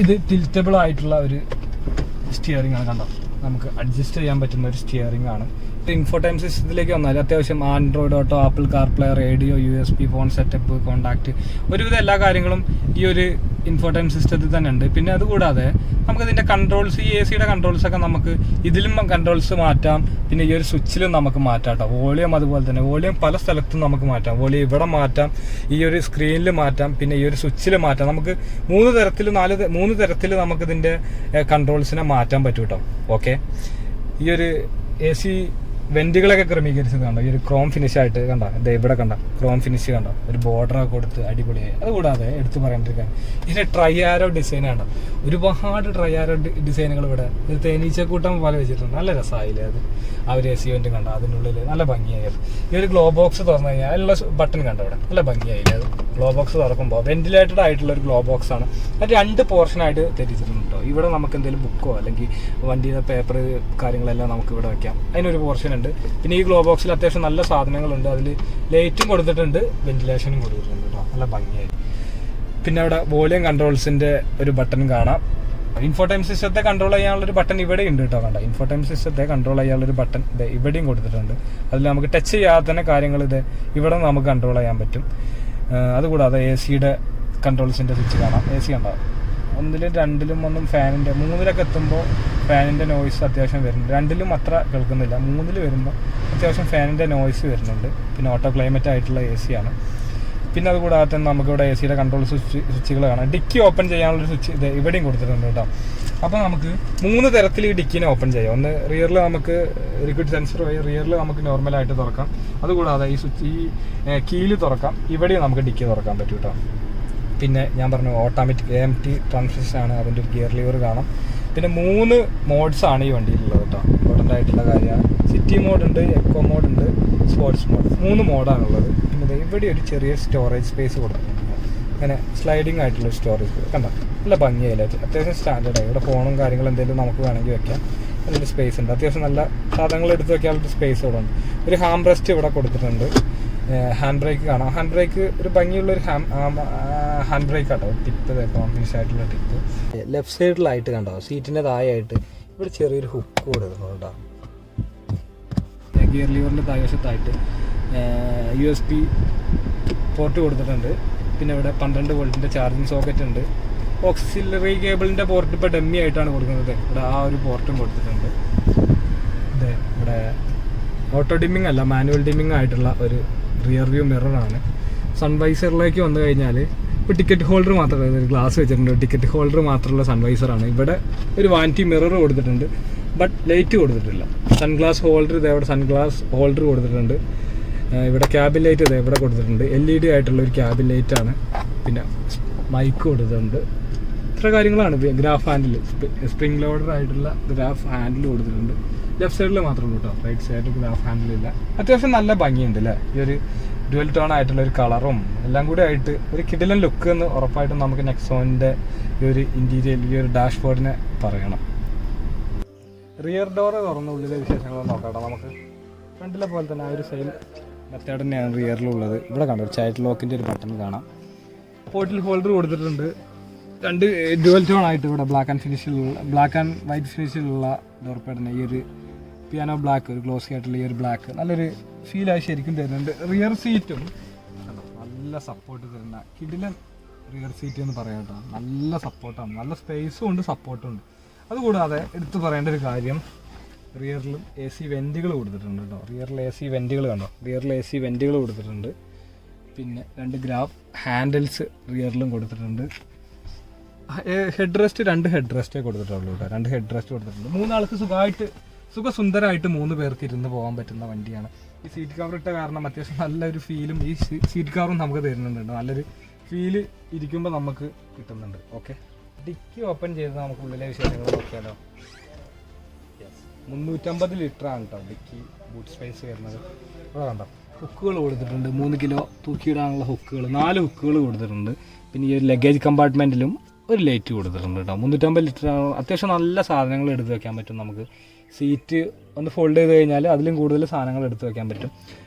ഇത് ടിൽറ്റബിൾ ആയിട്ടുള്ള ഒരു സ്റ്റിയറിംഗ് ആണ്. കണ്ടോ നമുക്ക് അഡ്ജസ്റ്റ് ചെയ്യാൻ പറ്റുന്ന ഒരു സ്റ്റിയറിംഗ് ആണ്. ഇൻഫോടൈം സിസ്റ്റത്തിലേക്ക് വന്നാൽ അത്യാവശ്യം Android auto, apple CarPlay, radio, USB phone setup, contact, ഒരുവിധം എല്ലാ കാര്യങ്ങളും ഈ ഒരു ഇൻഫോടൈം സിസ്റ്റത്തിൽ തന്നെ ഉണ്ട്. പിന്നെ അതുകൂടാതെ നമുക്കിതിൻ്റെ കൺട്രോൾസ്, ഈ ACയുടെ കൺട്രോൾസൊക്കെ നമുക്ക് ഇതിലും കൺട്രോൾസ് മാറ്റാം. പിന്നെ ഈ ഒരു സ്വിച്ചിലും നമുക്ക് മാറ്റാം കേട്ടോ. വോളിയം അതുപോലെ തന്നെ, വോളിയം പല സ്ഥലത്തും നമുക്ക് മാറ്റാം. വോളിയം ഇവിടെ മാറ്റാം, ഈ ഒരു സ്ക്രീനിൽ മാറ്റാം, പിന്നെ ഈ ഒരു സ്വിച്ചിൽ മാറ്റാം. നമുക്ക് 3 തരത്തിൽ നമുക്കിതിൻ്റെ കൺട്രോൾസിനെ മാറ്റാൻ പറ്റും കേട്ടോ. ഓക്കെ, ഈ ഒരു AC വെന്റുകളൊക്കെ ക്രമീകരിച്ചത് കണ്ടോ, ഈ ഒരു ക്രോം ഫിനിഷ് ആയിട്ട് കണ്ട, ഇത് ഇവിടെ കണ്ട ക്രോം ഫിനിഷ് കണ്ടോ, ഒരു ബോർഡറൊക്കെ കൊടുത്ത് അടിപൊളിയായി. അതുകൂടാതെ എടുത്ത് പറയേണ്ട കാര്യം ഇതിന്റെ ട്രൈയാരോ ഡിസൈൻ കണ്ടോ, ഒരുപാട് ട്രൈയാരോ ഡിസൈനുകൾ ഇവിടെ ഒരു തേനീച്ചക്കൂട്ടം പോലെ വെച്ചിട്ടുണ്ട്. നല്ല രസമായില്ലേ അത്, ആ ഒരു എസിവെന്റ് കണ്ടോ, അതിനുള്ളിൽ നല്ല ഭംഗിയായത്. ഈ ഒരു ഗ്ലോ ബോക്സ് തുറന്നു കഴിഞ്ഞാൽ അതിലുള്ള ബട്ടൺ കണ്ടോ ഇവിടെ, നല്ല ഭംഗിയായില്ലേ അത്. ഗ്ലോ ബോക്സ് തുറക്കുമ്പോൾ വെന്റിലേറ്റഡ് ആയിട്ടുള്ള ഒരു ഗ്ലോ ബോക്സ് ആണ്. അത് 2 പോർഷനായിട്ട് തിരിച്ചിട്ടുണ്ട് കേട്ടോ. ഇവിടെ നമുക്ക് എന്തെങ്കിലും ബുക്കോ അല്ലെങ്കിൽ വണ്ടിയുടെ പേപ്പർ കാര്യങ്ങളെല്ലാം നമുക്ക് ഇവിടെ വെക്കാം, അതിനൊരു പോർഷൻ ഉണ്ട്. പിന്നെ ഈ ഗ്ലോ ബോക്സിൽ അത്യാവശ്യം നല്ല സാധനങ്ങളുണ്ട്, അതിൽ ലൈറ്റും കൊടുത്തിട്ടുണ്ട്, വെന്റിലേഷനും കൊടുത്തിട്ടുണ്ട് കേട്ടോ, നല്ല ഭംഗിയായി. പിന്നെ അവിടെ വോളിയം കൺട്രോൾസിന്റെ ഒരു ബട്ടൺ കാണാം. ഇൻഫോടൈം സിസ്റ്റത്തെ കൺട്രോൾ ചെയ്യാനുള്ളൊരു ബട്ടൺ ഇവിടെ ഉണ്ട് കേട്ടോ, കണ്ട ഇൻഫോടൈം സിസ്റ്റത്തെ കൺട്രോൾ ചെയ്യാനുള്ളൊരു ബട്ടൺ ഇത് ഇവിടെയും കൊടുത്തിട്ടുണ്ട്. അതിൽ നമുക്ക് ടച്ച് ചെയ്യാതെ തന്നെ കാര്യങ്ങൾ ഇത് ഇവിടെ നമുക്ക് കൺട്രോൾ ചെയ്യാൻ പറ്റും. അതുകൂടാതെ എ സിയുടെ കൺട്രോൾസിൻ്റെ സ്വിച്ച് കാണാം. എ സി ഉണ്ടാവും 1-ലും 2-ലും ഒന്നും ഫാനിൻ്റെ 3-ലൊക്കെ എത്തുമ്പോൾ ഫാനിൻ്റെ നോയ്സ് അത്യാവശ്യം വരുന്നുണ്ട്. 2-ലും അത്ര കേൾക്കുന്നില്ല, 3-ൽ വരുമ്പോൾ അത്യാവശ്യം ഫാനിൻ്റെ നോയ്സ് വരുന്നുണ്ട്. പിന്നെ ഓട്ടോ ക്ലൈമറ്റ് ആയിട്ടുള്ള എ സിയാണ്. പിന്നെ അതുകൂടാതെ തന്നെ നമുക്കിവിടെ എ സിയുടെ കൺട്രോൾ സ്വിച്ചുകൾ കാണാം. ഡിക്കി ഓപ്പൺ ചെയ്യാനുള്ളൊരു സ്വിച്ച് ഇത് ഇവിടെയും കൊടുത്തിട്ടുണ്ട് കേട്ടോ. അപ്പോൾ നമുക്ക് 3 തരത്തിൽ ഈ ഡിക്കിനെ ഓപ്പൺ ചെയ്യാം. ഒന്ന് റിയറിൽ നമുക്ക് ലിക്വിഡ് സെൻസർ വഴി റിയറിൽ നമുക്ക് നോർമലായിട്ട് തുറക്കാം. അതുകൂടാതെ ഈ സ്വിച്ച് ഈ കീല് തുറക്കാം, ഇവിടെയും നമുക്ക് ഡിക്കി തുറക്കാൻ പറ്റും കേട്ടോ. പിന്നെ ഞാൻ പറഞ്ഞു ഓട്ടോമാറ്റിക് AMT ട്രാൻസ്മിഷൻ ആണ്, അതിൻ്റെ ഒരു ഗിയർ ലിവർ കാണാം. പിന്നെ 3 മോഡ്സാണ് ഈ വണ്ടിയിലുള്ളത് കേട്ടോ. ഇമ്പോർട്ടൻ്റ് ആയിട്ടുള്ള കാര്യമാണ്. സിറ്റി മോഡ് ഉണ്ട്, എക്കോ മോഡ് ഉണ്ട്, സ്പോർട്സ് മോഡ്, 3 മോഡാണുള്ളത്. പിന്നെ ഇവിടെ ഒരു ചെറിയ സ്റ്റോറേജ് സ്പേസ് കൊടുത്തിട്ടുണ്ട്, അങ്ങനെ സ്ലൈഡിങ് ആയിട്ടുള്ള സ്റ്റോറേജ് കണ്ടോ, നല്ല ഭംഗിയായില്ല, അത്യാവശ്യം സ്റ്റാൻഡേർഡായി. ഇവിടെ ഫോണും കാര്യങ്ങളും എന്തെങ്കിലും നമുക്ക് വേണമെങ്കിൽ വെക്കാം, അതിൻ്റെ സ്പേസ് ഉണ്ട്. അത്യാവശ്യം നല്ല സാധനങ്ങൾ എടുത്ത് വെക്കാനുള്ള സ്പേസ് ഇവിടെ ഉണ്ട്. ഒരു ഹാം റെസ്റ്റ് ഇവിടെ കൊടുത്തിട്ടുണ്ട്. ഹാൻഡ് ബ്രേക്ക് കാണാം. ഹാൻഡ് ബ്രേക്ക് ഒരു ഭംഗിയുള്ളൊരു ഹാൻഡ് ബ്രേക്ക് ആട്ടോ, ടിപ്പ് ഫിനിഷ് ആയിട്ടുള്ള ടിപ്പ്. ലെഫ്റ്റ് സൈഡിലായിട്ട് കണ്ടോ, സീറ്റിൻ്റെ താഴെയായിട്ട് ഇവിടെ ചെറിയൊരു ഹുക്ക് കൊടുത്തിട്ടുണ്ട് കേട്ടോ. ഗിയർ ലിവറിൻ്റെ താഴ്വശത്തായിട്ട് USB പോർട്ട് കൊടുത്തിട്ടുണ്ട്. പിന്നെ ഇവിടെ 12 വോൾട്ടിൻ്റെ ചാർജിങ് സോക്കറ്റ് ഉണ്ട്. ഓക്സിലറി കേബിളിൻ്റെ പോർട്ട് ഇപ്പോൾ ഡമ്മി ആയിട്ടാണ് കൊടുക്കുന്നത്. ഇവിടെ ആ ഒരു പോർട്ടും കൊടുത്തിട്ടുണ്ട്. ഇത് ഇവിടെ ഓട്ടോ ഡിമ്മിങ് അല്ല, മാനുവൽ ഡിമ്മിങ് ആയിട്ടുള്ള ഒരു റിയർ വ്യൂ മിററാണ്. സൺവൈസറിലേക്ക് വന്നു കഴിഞ്ഞാൽ ഇപ്പോൾ ടിക്കറ്റ് ഹോൾഡർ മാത്രമല്ല, ഒരു ഗ്ലാസ് വെച്ചിട്ടുണ്ട്, ടിക്കറ്റ് ഹോൾഡർ മാത്രമുള്ള സൺവൈസറാണ്. ഇവിടെ ഒരു വാനിറ്റി മിറർ കൊടുത്തിട്ടുണ്ട്, ബട്ട് ലൈറ്റ് കൊടുത്തിട്ടില്ല. സൺഗ്ലാസ് ഹോൾഡർ ഇതേവിടെ സൺഗ്ലാസ് ഹോൾഡർ കൊടുത്തിട്ടുണ്ട്. ഇവിടെ ക്യാബിൻ ലൈറ്റ് ഇതേ ഇവിടെ കൊടുത്തിട്ടുണ്ട്, LED ആയിട്ടുള്ള ഒരു ക്യാബിൻ ലൈറ്റാണ്. പിന്നെ മൈക്ക് കൊടുത്തിട്ടുണ്ട്. ഇത്ര കാര്യങ്ങളാണ്. ഗ്രാഫ് ഹാൻഡിൽ സ്പ്രിംഗ് ലോഡർ ആയിട്ടുള്ള ഗ്രാഫ് ഹാൻഡിൽ കൊടുത്തിട്ടുണ്ട്. ലെഫ്റ്റ് സൈഡിൽ മാത്രമേ ഉള്ളൂ കേട്ടോ, റൈറ്റ് സൈഡിൽ ഗ്രാഫ് ഹാൻഡിലില്ല. അത്യാവശ്യം നല്ല ഭംഗിയുണ്ട് അല്ലേ, ഈ ഒരു ഡ്യുവൽ ടോൺ ആയിട്ടുള്ള ഒരു കളറും എല്ലാം കൂടി ആയിട്ട് ഒരു കിടിലൻ ലുക്ക് എന്ന് ഉറപ്പായിട്ടും നമുക്ക് നെക്സോണിൻ്റെ ഈ ഒരു ഇൻറ്റീരിയൽ ഈ ഒരു ഡാഷ്ബോർഡിനെ പറയണം. റിയർ ഡോറ് തുറന്ന ഉള്ളിലെ വിശേഷങ്ങൾ നോക്കാം നമുക്ക്. ഫ്രണ്ടിലെ പോലെ തന്നെ ആ ഒരു സെയിം മെത്തേഡ് തന്നെയാണ് റിയറിലുള്ളത്. ഇവിടെ കാണാം ഒരു ചൈൽഡ് ലോക്കിൻ്റെ ഒരു ബട്ടൺ കാണാം. പോർട്ടിൽ ഹോൾഡർ കൊടുത്തിട്ടുണ്ട്. 2 ഡ്യുവൽ ടോൺ ആയിട്ട് ഇവിടെ ബ്ലാക്ക് ആൻഡ് വൈറ്റ് ഫിനിഷിലുള്ള ഡോർ പാഡിന് ഈ ഒരു പിയാനോ ബ്ലാക്ക്, ഒരു ഗ്ലോസി ആയിട്ടുള്ള ഈ ഒരു ബ്ലാക്ക് നല്ലൊരു ഫീലായി ശരിക്കും തരുന്നുണ്ട്. റിയർ സീറ്റും നല്ല സപ്പോർട്ട് തരുന്ന കിടിലൻ റിയർ സീറ്റ് എന്ന് പറയാം കേട്ടോ. നല്ല സപ്പോർട്ടാണ്, നല്ല സ്പേസും ഉണ്ട്, സപ്പോർട്ടും ഉണ്ട്. അതുകൂടാതെ എടുത്തു പറയേണ്ട ഒരു കാര്യം, റിയറിലും AC വെൻറ്റുകൾ കൊടുത്തിട്ടുണ്ട് കേട്ടോ. റിയറിൽ AC വെൻറ്റുകൾ കണ്ടോ, റിയറിൽ AC വെൻറ്റുകൾ കൊടുത്തിട്ടുണ്ട്. പിന്നെ 2 ഗ്രാബ് ഹാൻഡിൽസ് റിയറിലും കൊടുത്തിട്ടുണ്ട്. ഹെഡ് റെസ്റ്റ് 2 ഹെഡ് റെസ്റ്റേ കൊടുത്തിട്ടുള്ളൂ കേട്ടോ. 2 ഹെഡ് റെസ്റ്റ് കൊടുത്തിട്ടുണ്ട്. 3 ആൾക്ക് സുഖസുന്ദരമായിട്ട് 3 പേർക്ക് ഇരുന്ന് പോകാൻ പറ്റുന്ന വണ്ടിയാണ്. ഈ സീറ്റ് കവർ ഇട്ട കാരണം അത്യാവശ്യം നല്ലൊരു ഫീലും ഈ സീറ്റ് കവറും നമുക്ക് തരുന്നുണ്ട്. നല്ലൊരു ഫീല് ഇരിക്കുമ്പോൾ നമുക്ക് കിട്ടുന്നുണ്ട്. ഓക്കെ, ഡിക്കി ഓപ്പൺ ചെയ്ത് നമുക്ക് ഉള്ളിലെ വിശേഷങ്ങൾ നോക്കിയാലോ. 350 ലിറ്ററാണ് കേട്ടോ ഡിക്കി ബൂട്ട് സ്പേസ് വരുന്നത്. അവിടെ കണ്ടോ ഹുക്കുകൾ കൊടുത്തിട്ടുണ്ട്. 3 കിലോ തൂക്കിയിടാനുള്ള ഹുക്കുകൾ, 4 ഹുക്കുകൾ കൊടുത്തിട്ടുണ്ട്. പിന്നെ ഈ ഒരു ലഗേജ് കമ്പാർട്ട്മെൻറ്റിലും ഒരു ലൈറ്റ് കൊടുത്തിട്ടുണ്ട് കേട്ടോ. 350 ലിറ്റർ അത്യാവശ്യം നല്ല സാധനങ്ങൾ എടുത്ത് വെക്കാൻ പറ്റും നമുക്ക്. സീറ്റ് ഒന്ന് ഫോൾഡ് ചെയ്ത് കഴിഞ്ഞാൽ അതിലും കൂടുതൽ സാധനങ്ങൾ എടുത്ത് വെക്കാൻ പറ്റും.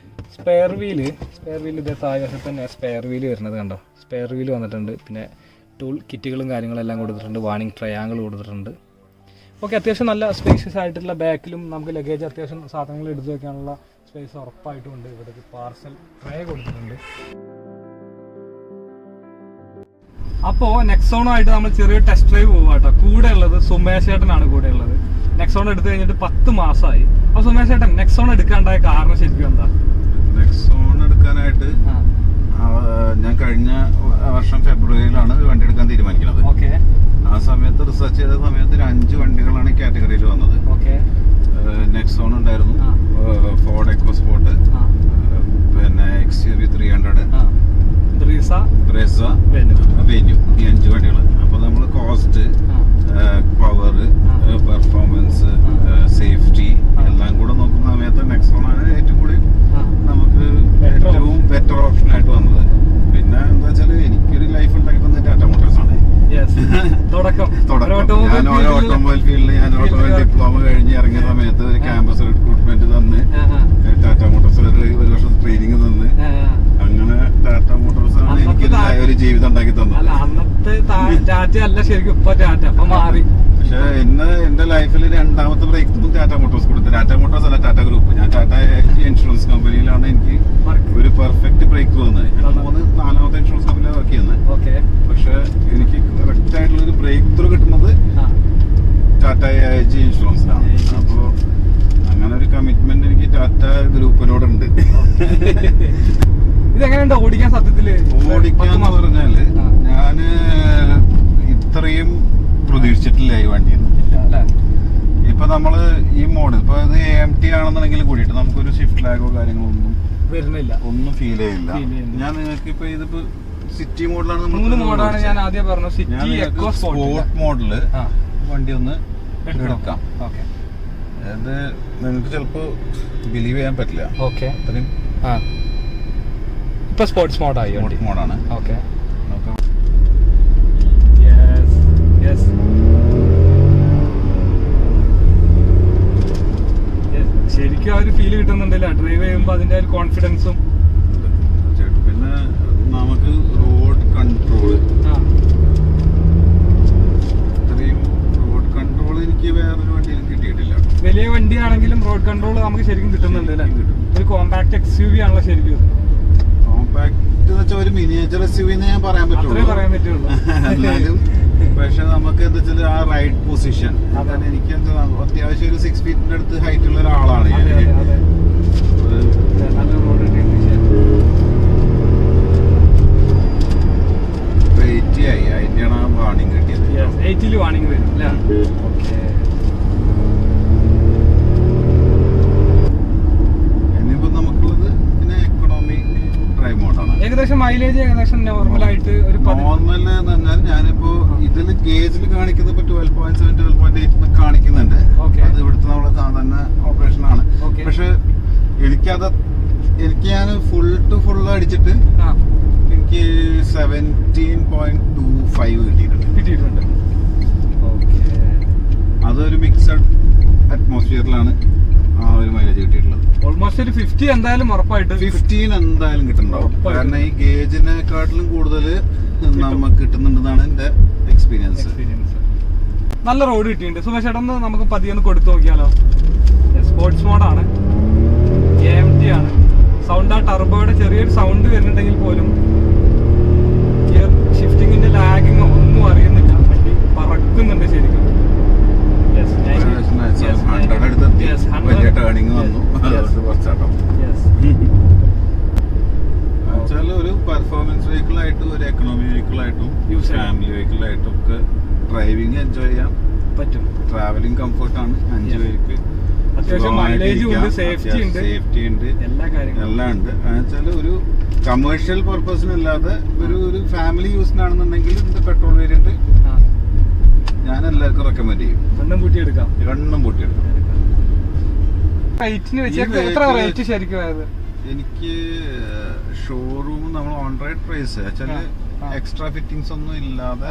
സ്പെയർ വീല് ഇതേ താഴ്വശത്ത് തന്നെ സ്പെയർ വീല് വരുന്നത് കണ്ടോ. സ്പെയർ വീല് വന്നിട്ടുണ്ട്. പിന്നെ ടൂൾ കിറ്റുകളും കാര്യങ്ങളെല്ലാം കൊടുത്തിട്ടുണ്ട്. വാണിംഗ് ട്രയാങ്കിൾ കൊടുത്തിട്ടുണ്ട്. ഓക്കെ, അത്യാവശ്യം നല്ല സ്പേഷ്യസ് ആയിട്ടുള്ള ബാക്കിലും നമുക്ക് ലഗേജ് അത്യാവശ്യം സാധനങ്ങൾ എടുത്ത് വെക്കാനുള്ള സ്പേസ് ഉറപ്പായിട്ടും ഉണ്ട്. ഇവിടെ ഒരു പാർസൽ ട്രേ കൊടുത്തിട്ടുണ്ട്. അപ്പോൾ നെക്സോണുമായിട്ട് നമ്മൾ ചെറിയ ടെസ്റ്റ് ഡ്രൈവ് പോകാം കേട്ടോ. കൂടെ ഉള്ളത് സുമേഷ് ചേട്ടനാണ് കൂടെ ഉള്ളത്. നെക്സോൺ എടുത്തു കഴിഞ്ഞിട്ട് 10 മാസമായി. അപ്പോൾ സുമേഷ് ചേട്ടൻ നെക്സോൺ എടുക്കാണ്ടായ കാരണം ശരിക്കും എന്താ? നെക്സോൺ എടുക്കാനായിട്ട് ഞാൻ കഴിഞ്ഞ വർഷം ഫെബ്രുവരിയിലാണ് വണ്ടി എടുക്കാൻ തീരുമാനിക്കുന്നത്. ഓക്കെ, ആ സമയത്ത് റിസർച്ച് ചെയ്ത സമയത്ത് 5 വണ്ടികളാണ് കാറ്റഗറിയിൽ വന്നത്. ഓക്കെ, നെക്സോൺ ഉണ്ടായിരുന്നു, ടാറ്റ അല്ല ശരിക്കും, ഇപ്പൊ ടാറ്റ അപ്പൊ മാറി. പക്ഷെ എന്റെ ലൈഫിൽ രണ്ടാമത്തെ ബ്രേക്ക് ടാറ്റ മോട്ടോഴ്സ് കൊടുത്തു. ടാറ്റ മോട്ടോഴ്സ് അല്ല, ടാറ്റ ഗ്രൂപ്പ്. ഞാൻ ടാറ്റ ഇൻഷുറൻസ് കമ്പനിയിലാണ് എനിക്ക് ഒരു പെർഫെക്റ്റ് ബ്രേക്ക് തോന്നുന്നത്. ഞാൻ 4-ാമത്തെ ഇൻഷുറൻസ് കമ്പനിയിലാണ് വർക്ക് ചെയ്യുന്നത്. പക്ഷെ എനിക്ക് കറക്റ്റ് ആയിട്ടുള്ള ഒരു ബ്രേക്ക് ത്രൂ കിട്ടുന്നത് ടാറ്റ AIG ഇൻഷുറൻസിലാണ്. അപ്പോ അങ്ങനെ ഒരു കമ്മിറ്റ്മെന്റ് എനിക്ക് ടാറ്റ ഗ്രൂപ്പിനോടുണ്ട്. ഇതെങ്ങനെയുണ്ട് ഓടിക്കാൻ? സത്യത്തില് ഓടിക്കാന്ന് പറഞ്ഞാല് ഞാന് ഇത്രയും പ്രതീക്ഷിച്ചിട്ടില്ല ഈ വണ്ടിയിൽ. ഇപ്പൊ നമ്മള് ഈ മോഡ് ഇപ്പൊ ഇത് AMT ആണെന്നുണ്ടെങ്കിൽ കൂടിയിട്ട് നമുക്കൊരു ഷിഫ്റ്റ് ലാഗോ കാര്യങ്ങളോ ഒന്നും വരുന്നില്ല, ഒന്നും ഫീൽ ചെയ്യില്ല. ഞാൻ നിങ്ങൾക്ക് ഇപ്പൊ ഇതിപ്പോ സിറ്റി മോഡിലാണ്, 3 മോഡാണ് ഞാൻ ആദ്യം പറഞ്ഞു. സിറ്റി, എക്കോ, സ്പോർട്ട് മോഡില് വണ്ടി ഒന്ന് എടുക്കാം. അത് നിങ്ങൾക്ക് ചിലപ്പോ ബിലീവ് ചെയ്യാൻ പറ്റില്ല. അത്രയും ഇപ്പൊ സ്പോർട്സ് മോഡായി, മോഡാണ്. ശരിക്കും ആ ഒരു ഫീല് കിട്ടുന്നുണ്ടല്ലോ ഡ്രൈവ് ചെയ്യുമ്പോ, അതിന്റെ ഒരു കോൺഫിഡൻസും. പിന്നെ നമുക്ക് റോഡ് കൺട്രോൾ, ഇത്രയും റോഡ് കൺട്രോൾ എനിക്ക് വേറൊരു വണ്ടിയിലും കിട്ടിയിട്ടില്ല. വലിയ വണ്ടിയാണെങ്കിലും റോഡ് കൺട്രോൾ നമുക്ക് ശരിക്കും കിട്ടുന്നുണ്ട് അല്ലേ? ഒരു കോമ്പാക്ട് XUV ആണല്ലോ ശരിക്കും. കോമ്പാക്ട് എന്ന് വെച്ചാൽ ഒരു മിനിയേച്ചർ SUV എന്ന് ഞാൻ പറയാൻ പറ്റുള്ളൂ. എന്നാലും പക്ഷെ നമുക്ക് എന്താ വെച്ചാൽ ആ റൈഡ് പൊസിഷൻ, എനിക്ക് അത്യാവശ്യം ഒരു 6 ഫീറ്റിന്റെ അടുത്ത് ഹൈറ്റ് ഉള്ള ഒരാളാണ് ഞാൻ. വാണിംഗ് കിട്ടിയത്. വാണിംഗ് വരും. ഇനിയിപ്പോ നമുക്കുള്ളത് പിന്നെ എക്കണോമി ഡ്രൈവ് മോഡാണ്. ഏകദേശം മൈലേജ് ഏകദേശം നോർമലായിട്ട് ഒരു നോർമൽ എന്ന് പറഞ്ഞാൽ ഞാനിപ്പോ ഇതിൽ ഗേജിൽ കാണിക്കുന്നത് 12.7 12.8 കാണിക്കുന്നുണ്ട്. അത് ഇവിടുത്തെ നമ്മളെ സാധാരണ ഓപ്പറേഷൻ ആണ്. പക്ഷെ ഞാൻ ഫുൾ ടു ഫുൾ അടിച്ചിട്ട് എനിക്ക് 17.25 കിട്ടിയിട്ടുണ്ട്. അതൊരു മിക്സഡ് അറ്റ്മോസ്ഫിയറിലാണ് ആ ഒരു മൈലേജ് കിട്ടിയിട്ടുള്ളത്. ഓൾമോസ്റ്റ് ഒരു 50 എന്തായാലും ഉറപ്പായിട്ട് 15 എന്തായാലും കിട്ടുന്നുണ്ടാവും. കാരണം ഈ ഗേജിനെക്കാട്ടിലും കൂടുതൽ നമുക്ക് കിട്ടുന്നുണ്ടെന്നാണ് എന്റെ എക്സ്പീരിയൻസ്. നല്ല റോഡ് കിട്ടിയിട്ടുണ്ട്. സുമേഷ് ചേട്ടൻ നമുക്ക് പതിയെ ഒന്ന് കൊടുത്തു നോക്കിയാലോ? സ്പോർട്സ് മോഡാണ്, AMT ആണ്. സൗണ്ട് ആ ടർബോയുടെ ചെറിയൊരു സൗണ്ട് വരുന്നുണ്ടെങ്കിൽ പോലും ഗിയർ ഷിഫ്റ്റിങ്ങിന്റെ ലാഗിങ്ങോ ഒന്നും അറിയുന്നില്ല. വണ്ടി പറക്കുന്നുണ്ട് ശരിക്കും. വലിയ ടേണിങ് വന്നു. ഒരു പെർഫോമൻസ് വെഹിക്കിൾ ആയിട്ടും ഒരു എക്കണോമി വെഹിക്കിൾ ആയിട്ടും ഫാമിലി വെഹിക്കിൾ ആയിട്ടും ഒക്കെ ഡ്രൈവിംഗ് എൻജോയ് ചെയ്യാൻ പറ്റും. ട്രാവലിംഗ് കംഫർട്ടാണ്. 5 പേർക്ക് സേഫ്റ്റി ഉണ്ട്, എല്ലാം ഉണ്ട്. എന്നുവെച്ചാൽ ഒരു കമേഴ്ഷ്യൽ പർപ്പസിനല്ലാതെ ഒരു ഫാമിലി യൂസിനാണെന്നുണ്ടെങ്കിൽ ഇത് പെട്രോൾ വേരിയന്റ് ഞാൻ എല്ലാവർക്കും റെക്കമെൻഡ് ചെയ്യും. രണ്ടും പൂട്ടിയെടുക്കാം. എനിക്ക് ഷോറൂം നമ്മൾ ഓൺ റൈഡ് പ്രൈസ് വെച്ചാല് എക്സ്ട്രാ ഫിറ്റിംഗ്സ് ഒന്നും ഇല്ലാതെ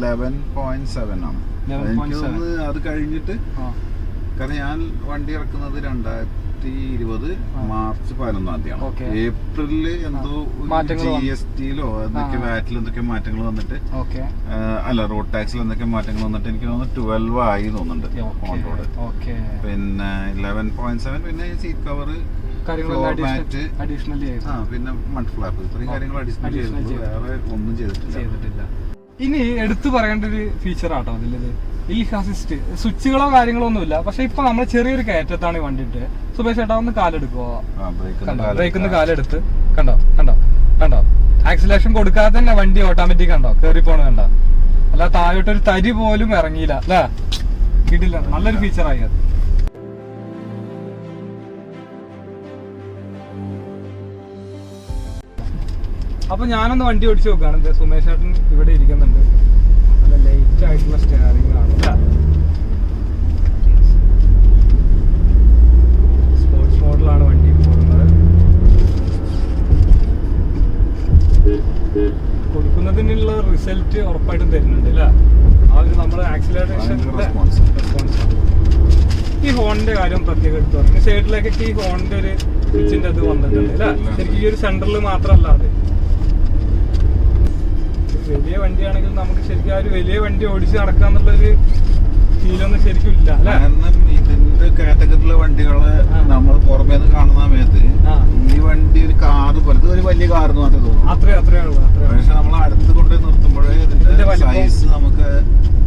11.7 ആണ്. എനിക്ക് തോന്നുന്നു അത് കഴിഞ്ഞിട്ട്, കാരണം ഞാൻ വണ്ടി ഇറക്കുന്നത് 2020 മാർച്ച് 11-ാം തീയതിയാണ്. ഏപ്രിലില് എന്തോ GSTയിലോ എന്തൊക്കെ വാറ്റിൽ എന്തൊക്കെ മാറ്റങ്ങൾ വന്നിട്ട്, അല്ല റോഡ് ടാക്സിൽ എന്തൊക്കെ മാറ്റങ്ങൾ വന്നിട്ട് എനിക്ക് തോന്നുന്നു 12 ആയി തോന്നുന്നുണ്ട് ഓൺ റോഡ്. പിന്നെ 11.7, പിന്നെ സീറ്റ് കവർ, പിന്നെ മഡ് ഫ്ലാപ്പ്, ഇത്രയും കാര്യങ്ങൾ അഡീഷണൽ ചെയ്തിട്ടുള്ളൂ. വേറെ ഒന്നും ചെയ്തിട്ടില്ല. ഇനി എടുത്തു പറയേണ്ട ഒരു ഫീച്ചർ ആട്ടോ അതിലത് ഹിൽ അസിസ്റ്റ്. സ്വിച്ചുകളോ കാര്യങ്ങളോ ഒന്നുമില്ല. പക്ഷെ ഇപ്പൊ നമ്മൾ ചെറിയൊരു കയറ്റത്താണ് ഈ വണ്ടി ഇട്ട്. സുബേഷ് ചേട്ടാ ഒന്ന് കാലെടുക്കുവോ? ബ്രേക്കിന്ന് കാലെടുത്ത് കണ്ടോ ആക്സിലേഷൻ കൊടുക്കാതെ തന്നെ വണ്ടി ഓട്ടോമാറ്റിക് കണ്ടോ കേറി പോണ കണ്ടോ? അല്ല താഴോട്ടൊരു തരി പോലും ഇറങ്ങിയില്ല അല്ലേ? കിട്ടില്ല. നല്ലൊരു ഫീച്ചറായി അത്. അപ്പൊ ഞാനൊന്ന് വണ്ടി ഓടിച്ചു നോക്കുകയാണ്. സുമേഷ് ചേട്ടൻ ഇവിടെ ഇരിക്കുന്നുണ്ട്. നല്ല ലൈറ്റ് ആയിട്ടുള്ള സ്റ്റിയറിംഗ് ആണ്. സ്പോർട്സ് മോഡലാണ് വണ്ടി പോകുന്നത്. കൊടുക്കുന്നതിനുള്ള റിസൾട്ട് ഉറപ്പായിട്ടും തരുന്നുണ്ട് അല്ലേ? ആ ഒരു നമ്മുടെ ആക്സിലറേഷൻ റെസ്പോൺസ്. ഈ ഹോണിന്റെ കാര്യം പ്രത്യേകം എടുത്തു പറഞ്ഞു. സൈഡിലേക്കൊക്കെ ഈ ഹോണിന്റെ ഒരു സ്വിച്ചിന്റെ അത് വന്നിട്ടുണ്ട് അല്ലേ? ശരിക്കും ഈ ഒരു സെന്ററിൽ മാത്രമല്ല അത് വലിയ വണ്ടിയാണെങ്കിൽ നമുക്ക് ശരിക്കും ആ ഒരു വലിയ വണ്ടി ഓടിച്ച് നടക്കാന്നുള്ളൊരു ഫീലൊന്നും ശരിക്കും ഇല്ല അല്ലെ. കാരണം ഇതിന്റെ കാറ്റഗറിയിലെ വണ്ടികള് നമ്മൾ പുറമേ നിന്ന് കാണുന്ന സമയത്ത് ഈ വണ്ടി ഒരു കാറ് പോലെ ഒരു വലിയ കാർന്ന് മാത്രമേ തോന്നുന്നു. അത്രേ ഉള്ളൂ. പക്ഷെ നമ്മൾ അടുത്ത് കൊണ്ടുപോയി നിർത്തുമ്പോഴേ ഇതിന്റെ സൈസ് നമുക്ക്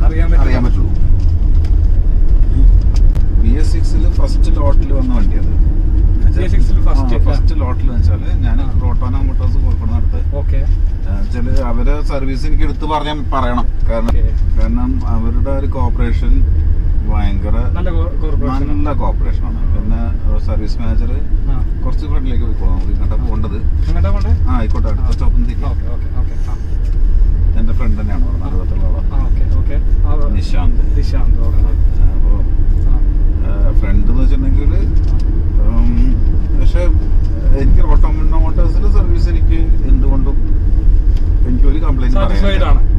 അറിയാൻ പറ്റുള്ളൂ. BS6 ഫസ്റ്റ് ലോട്ടിൽ വന്ന വണ്ടിയാണ്. ഫസ്റ്റ് ലോട്ടിൽ വെച്ചാല് ഞാൻ റോട്ടോന മോട്ടോഴ്സ് കോഴിക്കോട് നടത്ത് വെച്ചാല് അവരെ സർവീസ് എനിക്ക് എടുത്ത് പറയണം. കാരണം അവരുടെ ഒരു കോർപ്പറേഷൻ ഭയങ്കര നല്ല കോർപ്പറേഷൻ ആണ്. പിന്നെ സർവീസ് മാനേജർ കുറച്ച് ഫ്രണ്ടിലേക്ക് പോയിക്കോളാം. നമുക്ക് ഇങ്ങോട്ട് പോകേണ്ടത് ആയിക്കോട്ടെ, അടുത്ത സ്റ്റോപ്പ് എന്റെ ഫ്രണ്ട് തന്നെയാണ് നടുവത്തുള്ള നിശാന്ത്. അപ്പോ ഫ്രണ്ട് എന്ന് വെച്ചിട്ടുണ്ടെങ്കിൽ പക്ഷെ എനിക്ക് റോട്ടോമോട്ടോ മോട്ടോഴ്സിന്റെ സർവീസ് എനിക്ക് എന്തുകൊണ്ടും എനിക്ക് ഒരു കംപ്ലൈന്റ്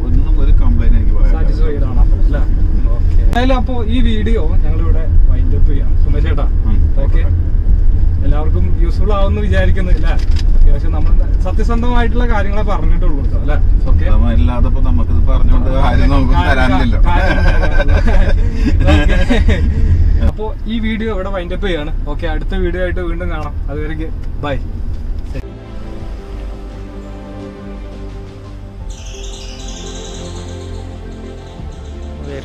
ഒന്നും ഒരു കംപ്ലൈന്റ് എനിക്ക് പറയാം. അപ്പോ ഈ വീഡിയോ ഞങ്ങളിവിടെ വൈൻഡപ്പ് ചെയ്യാം സുമേഷ് ചേട്ടാ. ഓക്കെ, എല്ലാവർക്കും യൂസ്ഫുൾ ആവുമെന്ന് വിചാരിക്കുന്നു അല്ലേ. അത്യാവശ്യം നമ്മൾ സത്യസന്ധമായിട്ടുള്ള കാര്യങ്ങളെ പറഞ്ഞിട്ടുള്ളൂ അല്ലെ. ഇല്ലാതെ നമുക്കിത് പറഞ്ഞുകൊണ്ട് കാര്യം നമുക്ക് തരാനില്ലല്ലോ. അപ്പോൾ ഈ വീഡിയോ ഇവിടെ വൈൻഡപ്പ് ചെയ്യാണ്. ഓക്കെ, അടുത്ത വീഡിയോ ആയിട്ട് വീണ്ടും കാണാം. അതുവരെയ്ക്ക് ബൈ.